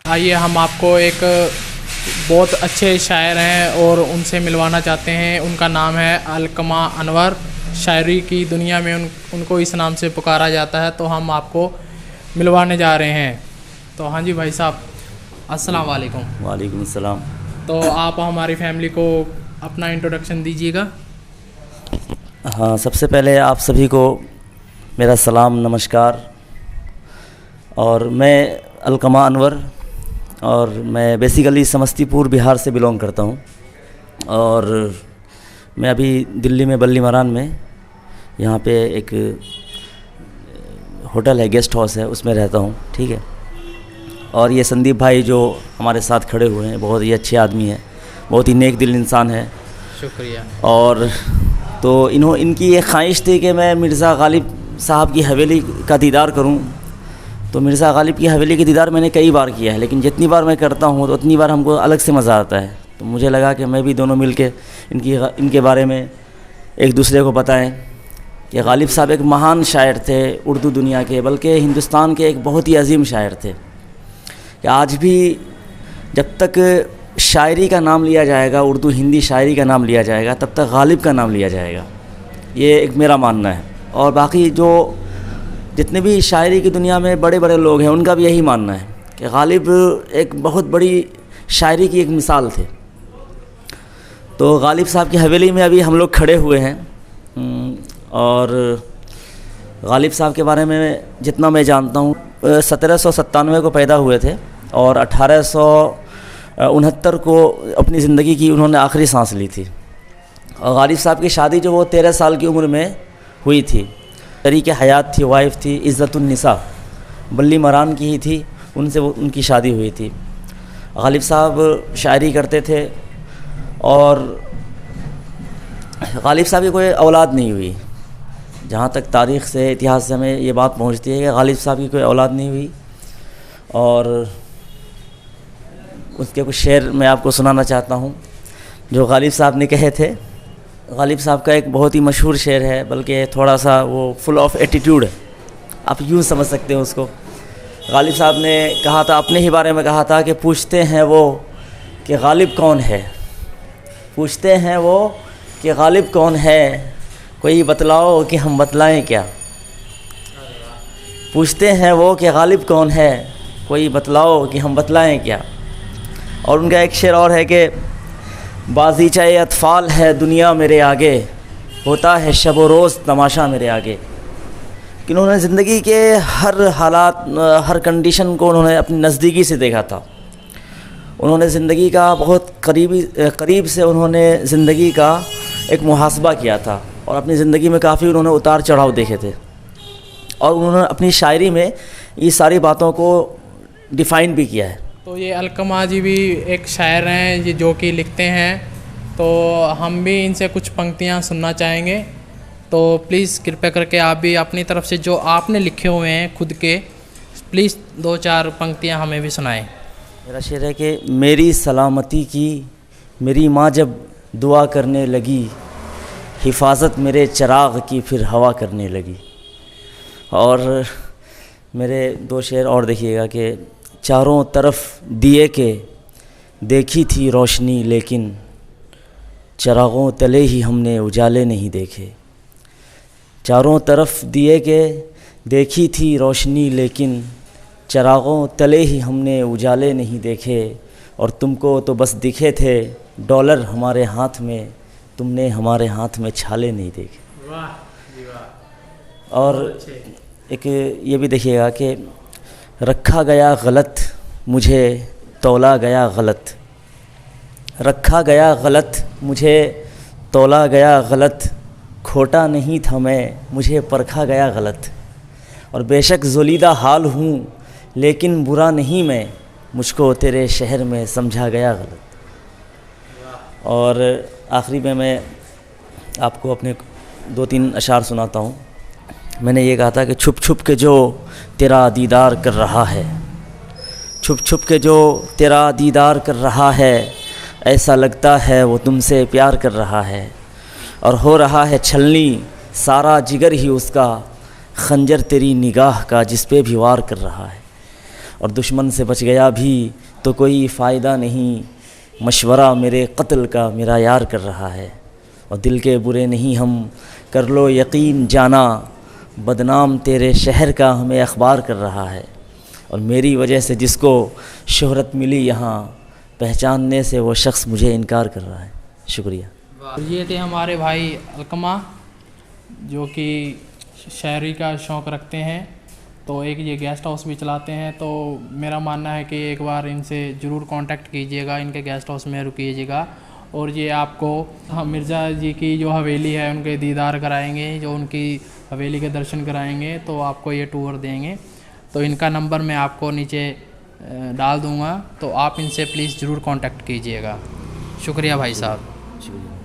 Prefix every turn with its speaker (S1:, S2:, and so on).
S1: आइए हम आपको एक बहुत अच्छे शायर हैं और उनसे मिलवाना चाहते हैं। उनका नाम है अलकमा अनवर। शायरी की दुनिया में उनको इस नाम से पुकारा जाता है। तो हम आपको मिलवाने जा रहे हैं। तो हाँ जी भाई साहब, अस्सलाम वालेकुम।
S2: वालेकुम अस्सलाम।
S1: तो आप हमारी फैमिली को अपना इंट्रोडक्शन दीजिएगा।
S2: हाँ, सबसे पहले आप सभी को मेरा सलाम, नमस्कार। और मैं अलकमा अनवर और मैं बेसिकली समस्तीपुर बिहार से बिलोंग करता हूँ। और मैं अभी दिल्ली में बल्ली मरान में यहाँ पे एक होटल है, गेस्ट हाउस है, उसमें रहता हूँ। ठीक है। और ये संदीप भाई जो हमारे साथ खड़े हुए हैं, बहुत ही अच्छे आदमी हैं, बहुत ही नेक दिल इंसान है।
S1: शुक्रिया।
S2: और तो इनकी ये ख्वाहिश थी कि मैं मिर्ज़ा गालिब साहब की हवेली का दीदार करूं। तो मिर्ज़ा गालिब की हवेली की दीदार मैंने कई बार किया है, लेकिन जितनी बार मैं करता हूं तो उतनी बार हमको अलग से मज़ा आता है। तो मुझे लगा कि मैं भी दोनों मिल के इनके बारे में एक दूसरे को बताएं कि गालिब साहब एक महान शायर थे उर्दू दुनिया के, बल्कि हिंदुस्तान के एक बहुत ही अजीम शायर थे। कि आज भी जब तक शायरी का नाम लिया जाएगा, उर्दू हिंदी शायरी का नाम लिया जाएगा, तब तक गालिब का नाम लिया जाएगा। ये एक मेरा मानना है। और बाकी जो जितने भी शायरी की दुनिया में बड़े बड़े लोग हैं, उनका भी यही मानना है कि गालिब एक बहुत बड़ी शायरी की एक मिसाल थे। तो गालिब साहब की हवेली में अभी हम लोग खड़े हुए हैं। और गालिब साहब के बारे में जितना मैं जानता हूँ, 1797 को पैदा हुए थे और 1869 को अपनी ज़िंदगी की उन्होंने आखिरी सांस ली थी। और गालिब साहब की शादी जो वो 13 साल की उम्र में हुई थी। तरीक़े हयात थी, वाइफ थी इज़्ज़तुन्निसा, बल्ली मरान की ही थी, उनसे उनकी शादी हुई थी। गालिब साहब शायरी करते थे और गालिब साहब की कोई औलाद नहीं हुई। जहाँ तक तारीख़ से, इतिहास से हमें ये बात पहुँचती है कि गालिब साहब की कोई औलाद नहीं हुई। और उसके कुछ शेर मैं आपको सुनाना चाहता हूँ जो गालिब साहब ने कहे थे। गालिब साहब का एक बहुत ही मशहूर शेर है, बल्कि थोड़ा सा वो फुल ऑफ एटीट्यूड है, आप यूँ समझ सकते हो उसको। गालिब साहब ने कहा था, अपने ही बारे में कहा था कि पूछते हैं वो कि गालिब कौन है, पूछते हैं वो कि गालिब कौन है, कोई बतलाओ कि हम बतलाएं क्या। पूछते हैं वो कि गालिब कौन है, कोई बतलाओ कि हम बतलाएं क्या। और उनका एक शेर और है कि बाज़ीचाए अतफ़ाल है दुनिया मेरे आगे, होता है शब व रोज़ तमाशा मेरे आगे। कि उन्होंने ज़िंदगी के हर हालात, हर कंडीशन को उन्होंने अपनी नज़दीकी से देखा था। उन्होंने ज़िंदगी का बहुत करीब से उन्होंने ज़िंदगी का एक मुहासबा किया था और अपनी ज़िंदगी में काफ़ी उन्होंने उतार चढ़ाव देखे थे। और उन्होंने अपनी शायरी में ये सारी बातों को डिफ़ाइन भी किया है।
S1: तो ये अलकमा जी भी एक शायर हैं ये जो कि लिखते हैं। तो हम भी इनसे कुछ पंक्तियां सुनना चाहेंगे। तो प्लीज़ कृपया करके आप भी अपनी तरफ से जो आपने लिखे हुए हैं खुद के, प्लीज़ 2-4 पंक्तियां हमें भी सुनाएं।
S2: मेरा शेर है कि मेरी सलामती की मेरी माँ जब दुआ करने लगी, हिफाजत मेरे चिराग की फिर हवा करने लगी। और मेरे 2 शेर और देखिएगा कि चारों तरफ दिए के देखी थी रोशनी, लेकिन चिरागों तले ही हमने उजाले नहीं देखे। चारों तरफ दिए के देखी थी रोशनी, लेकिन चिरागों तले ही हमने उजाले नहीं देखे। और तुमको तो बस दिखे थे डॉलर हमारे हाथ में, तुमने हमारे हाथ में छाले नहीं देखे।
S1: वाह जी वाह।
S2: और एक ये भी देखिएगा कि रखा गया गलत मुझे तौला गया गलत, रखा गया गलत मुझे तौला गया गलत, खोटा नहीं था मैं मुझे परखा गया गलत। और बेशक ज़ुलीदा हाल हूँ लेकिन बुरा नहीं मैं, मुझको तेरे शहर में समझा गया गलत। और आखिरी में मैं आपको अपने 2-3 अशार सुनाता हूँ। मैंने ये कहा था कि छुप छुप के जो तेरा दीदार कर रहा है, छुप छुप के जो तेरा दीदार कर रहा है, ऐसा लगता है वो तुमसे प्यार कर रहा है। और हो रहा है छलनी सारा जिगर ही उसका, खंजर तेरी निगाह का जिस पे भी वार कर रहा है। और दुश्मन से बच गया भी तो कोई फ़ायदा नहीं, मशवरा मेरे क़त्ल का मेरा यार कर रहा है। और दिल के बुरे नहीं हम, कर लो यकीन जाना, बदनाम तेरे शहर का हमें अखबार कर रहा है। और मेरी वजह से जिसको शोहरत मिली यहाँ, पहचानने से वो शख्स मुझे इनकार कर रहा है। शुक्रिया।
S1: ये थे हमारे भाई अलकमा, जो कि शायरी का शौक़ रखते हैं, तो एक ये गेस्ट हाउस भी चलाते हैं। तो मेरा मानना है कि एक बार इनसे ज़रूर कांटेक्ट कीजिएगा, इनके गेस्ट हाउस में रुकिएगा। और ये आपको मिर्ज़ा जी की जो हवेली है उनके दीदार कराएंगे, जो उनकी हवेली के दर्शन कराएंगे, तो आपको ये टूर देंगे। तो इनका नंबर मैं आपको नीचे डाल दूँगा, तो आप इनसे प्लीज़ ज़रूर कांटेक्ट कीजिएगा। शुक्रिया भाई साहब।
S2: शुक्रिया।